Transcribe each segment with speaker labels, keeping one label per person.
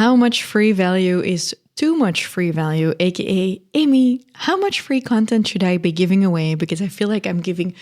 Speaker 1: How much free value is too much free value, aka Amy, how much free content should I be giving away? Because I feel like I'm giving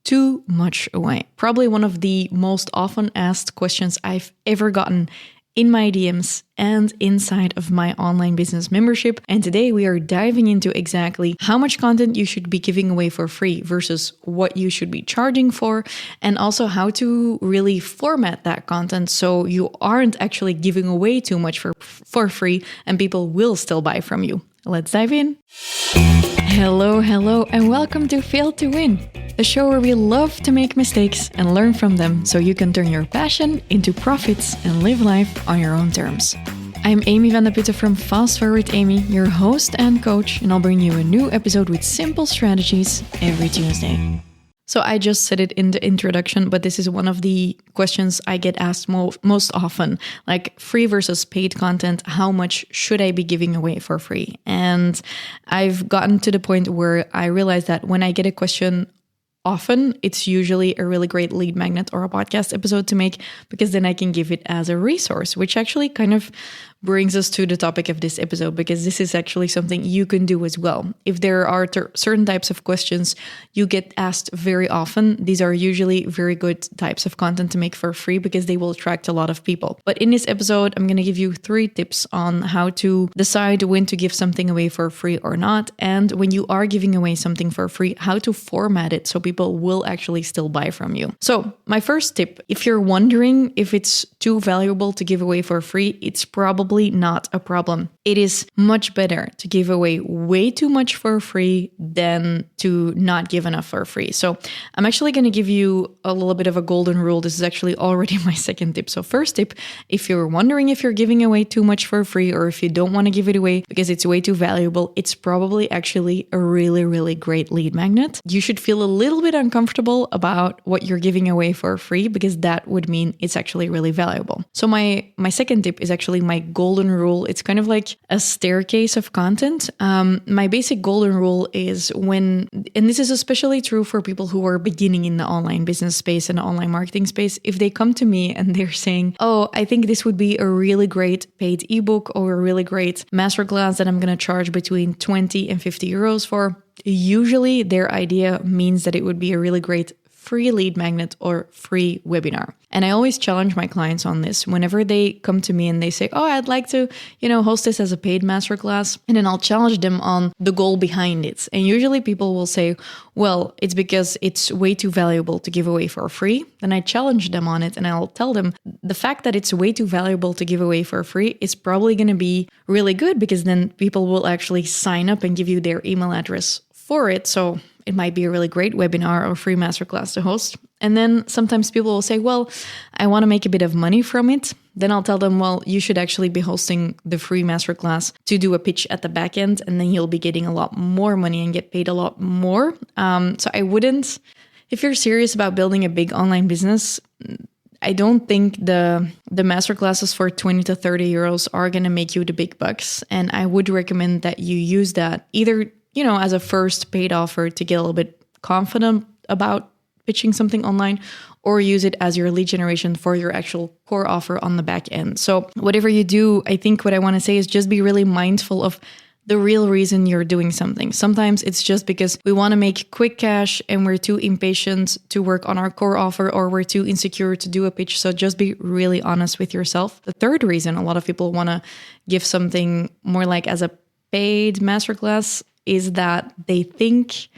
Speaker 1: too much away. Probably one of the most often asked questions I've ever gotten in my DMs and inside of my online business membership. And today we are diving into exactly how much content you should be giving away for free versus what you should be charging for, and also how to really format that content so you aren't actually giving away too much for free and people will still buy from you. Let's dive in. Hello, and welcome to Fail to Win, the show where we love to make mistakes and learn from them so you can turn your passion into profits and live life on your own terms. I'm Amy van der Putten from FastForwardAmy, your host and coach, and I'll bring you a new episode with simple strategies every Tuesday. So I just said it in the introduction, but this is one of the questions I get asked most often, like free versus paid content. How much should I be giving away for free? And I've gotten to the point where I realize that when I get a question often, it's usually a really great lead magnet or a podcast episode to make, because then I can give it as a resource, which actually kind of brings us to the topic of this episode, because this is actually something you can do as well. If there are certain types of questions you get asked very often, these are usually very good types of content to make for free because they will attract a lot of people. But in this episode, I'm going to give you 3 tips on how to decide when to give something away for free or not. And when you are giving away something for free, how to format it so people will actually still buy from you. So my first tip, if you're wondering if it's too valuable to give away for free, it's probably not a problem. It is much better to give away way too much for free than to not give enough for free. So I'm actually going to give you a little bit of a golden rule. This is actually already my second tip. So first tip, if you're wondering if you're giving away too much for free or if you don't want to give it away because it's way too valuable, it's probably actually a really, really great lead magnet. You should feel a little bit uncomfortable about what you're giving away for free because that would mean it's actually really valuable. So my second tip is actually my golden rule. It's kind of like a staircase of content. My basic golden rule is and this is especially true for people who are beginning in the online business space and the online marketing space, if they come to me and they're saying, oh, I think this would be a really great paid ebook or a really great masterclass that I'm going to charge between 20 and 50 euros for, usually their idea means that it would be a really great free lead magnet or free webinar. And I always challenge my clients on this. Whenever they come to me and they say, oh, I'd like to, host this as a paid masterclass. And then I'll challenge them on the goal behind it. And usually people will say, well, it's because it's way too valuable to give away for free. Then I challenge them on it and I'll tell them the fact that it's way too valuable to give away for free is probably going to be really good, because then people will actually sign up and give you their email address for it. So it might be a really great webinar or free masterclass to host. And then sometimes people will say, well, I want to make a bit of money from it. Then I'll tell them, well, you should actually be hosting the free masterclass to do a pitch at the back end, and then you'll be getting a lot more money and get paid a lot more. So I wouldn't, if you're serious about building a big online business, I don't think the masterclasses for 20 to 30 euros are going to make you the big bucks. And I would recommend that you use that either as a first paid offer to get a little bit confident about pitching something online, or use it as your lead generation for your actual core offer on the back end. So whatever you do, I think what I want to say is just be really mindful of the real reason you're doing something. Sometimes it's just because we want to make quick cash and we're too impatient to work on our core offer, or we're too insecure to do a pitch. So just be really honest with yourself. The third reason a lot of people want to give something more like as a paid masterclass is that they think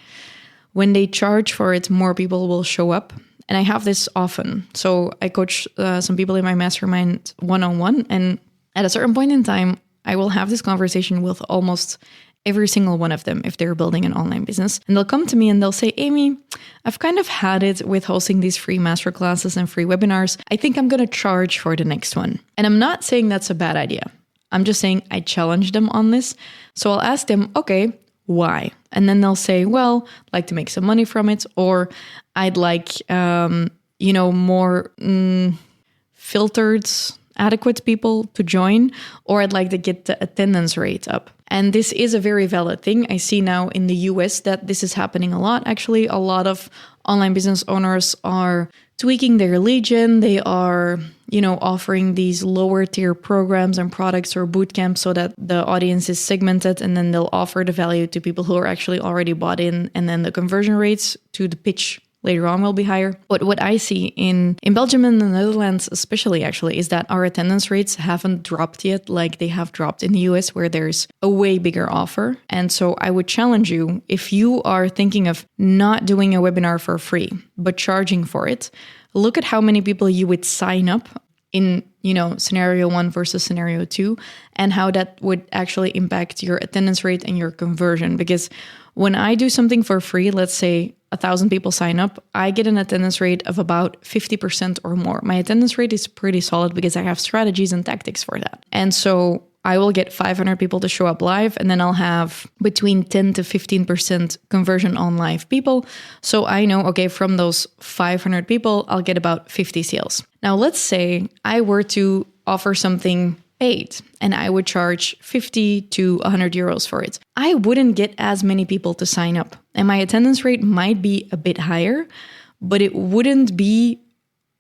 Speaker 1: when they charge for it, more people will show up. And I have this often. So I coach some people in my mastermind one-on-one. And at a certain point in time, I will have this conversation with almost every single one of them if they're building an online business. And they'll come to me and they'll say, Amy, I've kind of had it with hosting these free masterclasses and free webinars. I think I'm going to charge for the next one. And I'm not saying that's a bad idea. I'm just saying I challenge them on this. So I'll ask them, okay, why? And then they'll say, well, I'd like to make some money from it, or I'd like, more filtered, adequate people to join, or I'd like to get the attendance rate up. And this is a very valid thing. I see now in the US that this is happening a lot. Actually, a lot of online business owners are tweaking their lead gen. They are, offering these lower tier programs and products or boot camps so that the audience is segmented, and then they'll offer the value to people who are actually already bought in, and then the conversion rates to the pitch later on will be higher. But what I see in Belgium and the Netherlands especially actually is that our attendance rates haven't dropped yet like they have dropped in the US, where there's a way bigger offer. And so I would challenge you, if you are thinking of not doing a webinar for free, but charging for it, look at how many people you would sign up in, scenario 1 versus scenario 2, and how that would actually impact your attendance rate and your conversion. Because when I do something for free, let's say 1,000 people sign up, I get an attendance rate of about 50% or more. My attendance rate is pretty solid because I have strategies and tactics for that. And so I will get 500 people to show up live, and then I'll have between 10 to 15% conversion on live people. So I know, okay, from those 500 people, I'll get about 50 sales. Now, let's say I were to offer something paid and I would charge 50 to 100 euros for it. I wouldn't get as many people to sign up, and my attendance rate might be a bit higher, but it wouldn't be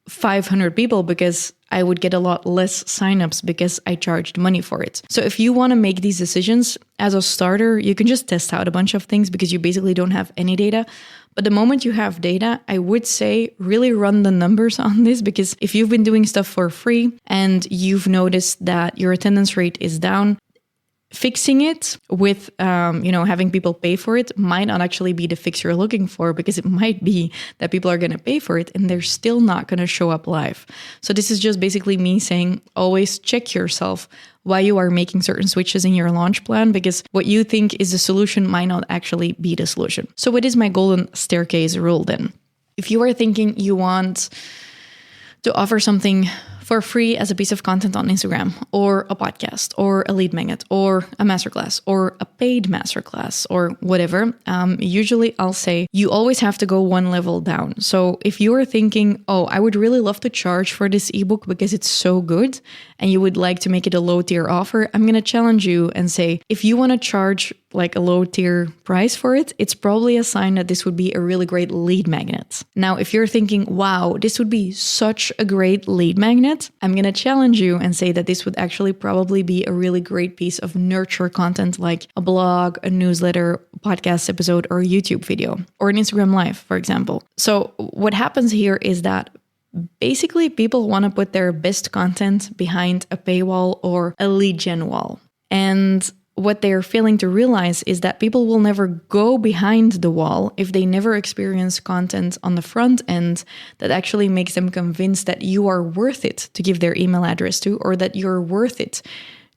Speaker 1: 500 people because I would get a lot less signups because I charged money for it. So if you want to make these decisions as a starter, you can just test out a bunch of things because you basically don't have any data. But the moment you have data, I would say really run the numbers on this, because if you've been doing stuff for free and you've noticed that your attendance rate is down, fixing it with, having people pay for it might not actually be the fix you're looking for, because it might be that people are going to pay for it and they're still not going to show up live. So this is just basically me saying, always check yourself why you are making certain switches in your launch plan, because what you think is the solution might not actually be the solution. So what is my golden staircase rule then? If you are thinking you want to offer something for free as a piece of content on Instagram, or a podcast, or a lead magnet, or a masterclass, or a paid masterclass, or whatever, usually I'll say you always have to go one level down. So if you are thinking, oh, I would really love to charge for this ebook because it's so good, and you would like to make it a low tier offer, I'm going to challenge you and say, if you want to charge like a low tier price for it, it's probably a sign that this would be a really great lead magnet. Now, if you're thinking, wow, this would be such a great lead magnet, I'm going to challenge you and say that this would actually probably be a really great piece of nurture content, like a blog, a newsletter, podcast episode, or a YouTube video, or an Instagram live, for example. So what happens here is that basically people want to put their best content behind a paywall or a lead gen wall. And what they're failing to realize is that people will never go behind the wall if they never experience content on the front end that actually makes them convinced that you are worth it to give their email address to, or that you're worth it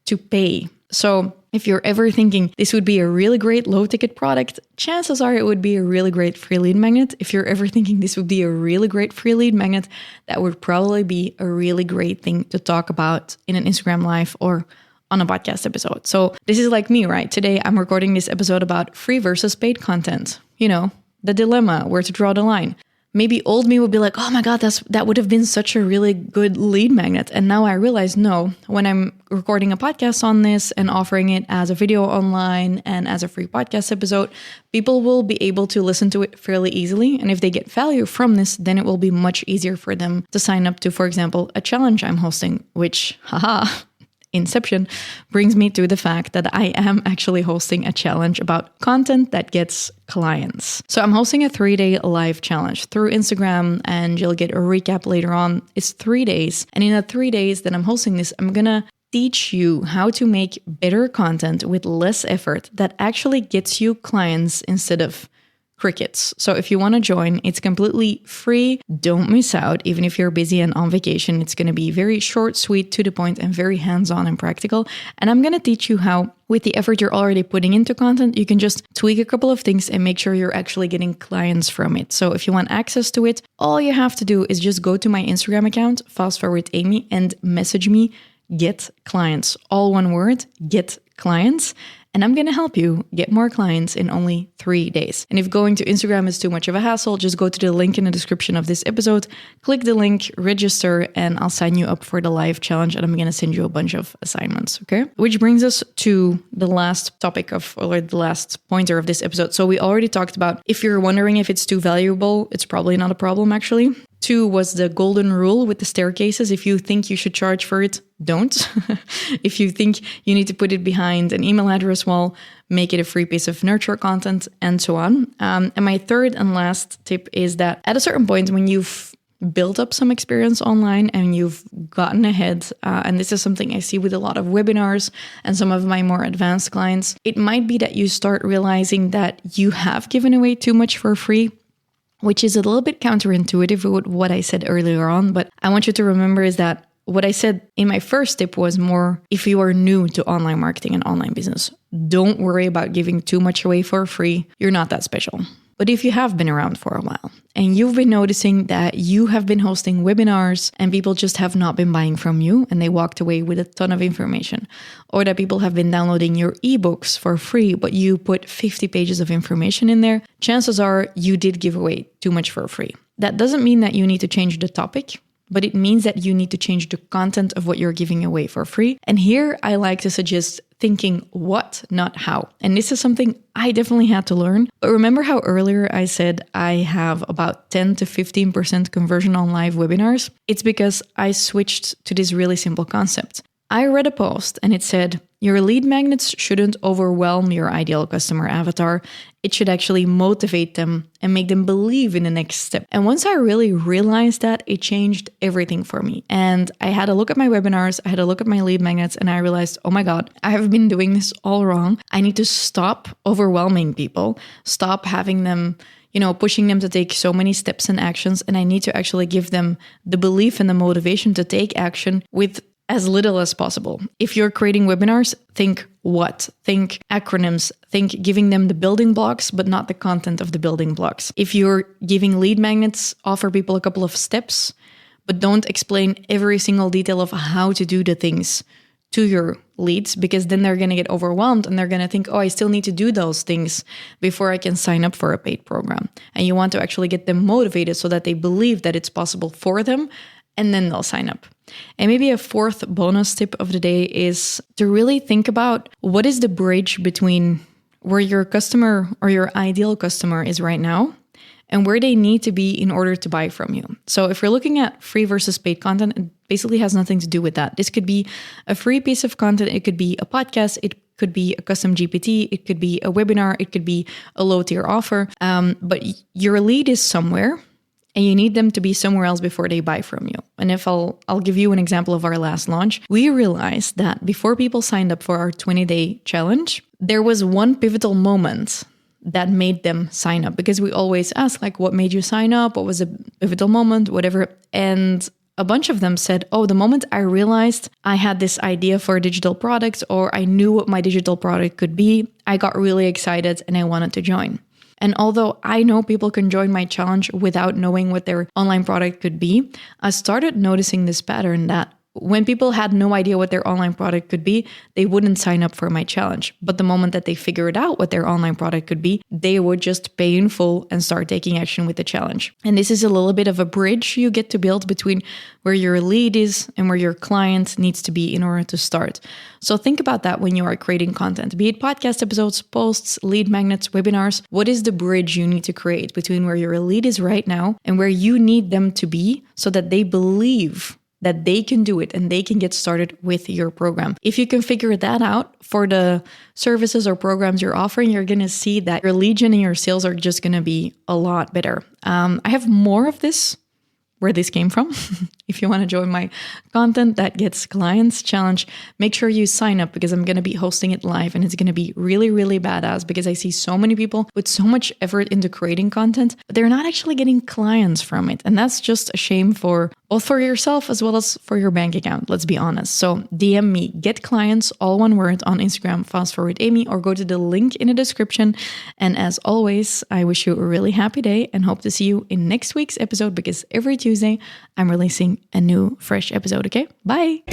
Speaker 1: to pay. So if you're ever thinking this would be a really great low ticket product, chances are it would be a really great free lead magnet. If you're ever thinking this would be a really great free lead magnet, that would probably be a really great thing to talk about in an Instagram live or on a podcast episode. So this is like me, right? Today I'm recording this episode about free versus paid content. The dilemma, where to draw the line. Maybe old me would be like, oh my God, that would have been such a really good lead magnet. And now I realize, no, when I'm recording a podcast on this and offering it as a video online and as a free podcast episode, people will be able to listen to it fairly easily. And if they get value from this, then it will be much easier for them to sign up to, for example, a challenge I'm hosting, which, Inception, brings me to the fact that I am actually hosting a challenge about content that gets clients. So I'm hosting a 3-day live challenge through Instagram, and you'll get a recap later on. It's 3 days. And in the 3 days that I'm hosting this, I'm going to teach you how to make better content with less effort that actually gets you clients instead of crickets. So if you want to join, it's completely free. Don't miss out. Even if you're busy and on vacation, it's going to be very short, sweet, to the point, and very hands-on and practical. And I'm going to teach you how, with the effort you're already putting into content, you can just tweak a couple of things and make sure you're actually getting clients from it. So if you want access to it, all you have to do is just go to my Instagram account, FastForwardAmy, and message me, get clients. All one word, get clients. and I'm going to help you get more clients in only 3 days. And if going to Instagram is too much of a hassle, just go to the link in the description of this episode, click the link, register, and I'll sign you up for the live challenge, and I'm going to send you a bunch of assignments, okay? Which brings us to the last topic or the last pointer of this episode. So we already talked about if you're wondering if it's too valuable, it's probably not a problem actually. 2 was the golden rule with the staircases. If you think you should charge for it, don't. If you think you need to put it behind an email address wall, make it a free piece of nurture content, and so on. And my third and last tip is that at a certain point when you've built up some experience online and you've gotten ahead, and this is something I see with a lot of webinars and some of my more advanced clients, it might be that you start realizing that you have given away too much for free, which is a little bit counterintuitive with what I said earlier on. But I want you to remember is that what I said in my first tip was more, if you are new to online marketing and online business, don't worry about giving too much away for free. You're not that special. But if you have been around for a while and you've been noticing that you have been hosting webinars and people just have not been buying from you and they walked away with a ton of information, or that people have been downloading your ebooks for free, but you put 50 pages of information in there, chances are you did give away too much for free. That doesn't mean that you need to change the topic, but it means that you need to change the content of what you're giving away for free. And here I like to suggest thinking what, not how. And this is something I definitely had to learn. But remember how earlier I said I have about 10 to 15% conversion on live webinars? It's because I switched to this really simple concept. I read a post and it said, your lead magnets shouldn't overwhelm your ideal customer avatar. It should actually motivate them and make them believe in the next step. And once I really realized that, it changed everything for me. And I had a look at my webinars, I had a look at my lead magnets, and I realized, oh my God, I have been doing this all wrong. I need to stop overwhelming people, stop having them, pushing them to take so many steps and actions. And I need to actually give them the belief and the motivation to take action with as little as possible. If you're creating webinars, think what? Think acronyms. Think giving them the building blocks, but not the content of the building blocks. If you're giving lead magnets, offer people a couple of steps, but don't explain every single detail of how to do the things to your leads, because then they're going to get overwhelmed and they're going to think, oh, I still need to do those things before I can sign up for a paid program. And you want to actually get them motivated so that they believe that it's possible for them, and then they'll sign up. And maybe a fourth bonus tip of the day is to really think about what is the bridge between where your customer or your ideal customer is right now and where they need to be in order to buy from you. So if you're looking at free versus paid content, it basically has nothing to do with that. This could be a free piece of content. It could be a podcast. It could be a custom GPT. It could be a webinar. It could be a low tier offer. But your lead is somewhere, and you need them to be somewhere else before they buy from you. And if I'll give you an example of our last launch, we realized that before people signed up for our 20-day challenge, there was one pivotal moment that made them sign up, because we always ask, like, what made you sign up? What was a pivotal moment? Whatever. And a bunch of them said, oh, the moment I realized I had this idea for a digital product, or I knew what my digital product could be, I got really excited and I wanted to join. And although I know people can join my challenge without knowing what their online product could be, I started noticing this pattern that when people had no idea what their online product could be, they wouldn't sign up for my challenge. But the moment that they figured out what their online product could be, they would just pay in full and start taking action with the challenge. And this is a little bit of a bridge you get to build between where your lead is and where your client needs to be in order to start. So think about that when you are creating content, be it podcast episodes, posts, lead magnets, webinars. What is the bridge you need to create between where your lead is right now and where you need them to be so that they believe that they can do it and they can get started with your program? If you can figure that out for the services or programs you're offering, you're going to see that your lead gen and your sales are just going to be a lot better. I have more of this, where this came from. If you want to join my content that gets clients challenge, make sure you sign up, because I'm going to be hosting it live and it's going to be really, really badass, because I see so many people with so much effort into creating content, but they're not actually getting clients from it. And that's just a shame for both for yourself as well as for your bank account. Let's be honest. So DM me, get clients, all one word, on Instagram, FastForwardAmy, or go to the link in the description. And as always, I wish you a really happy day and hope to see you in next week's episode, because every Tuesday I'm releasing a new fresh episode. Okay, bye.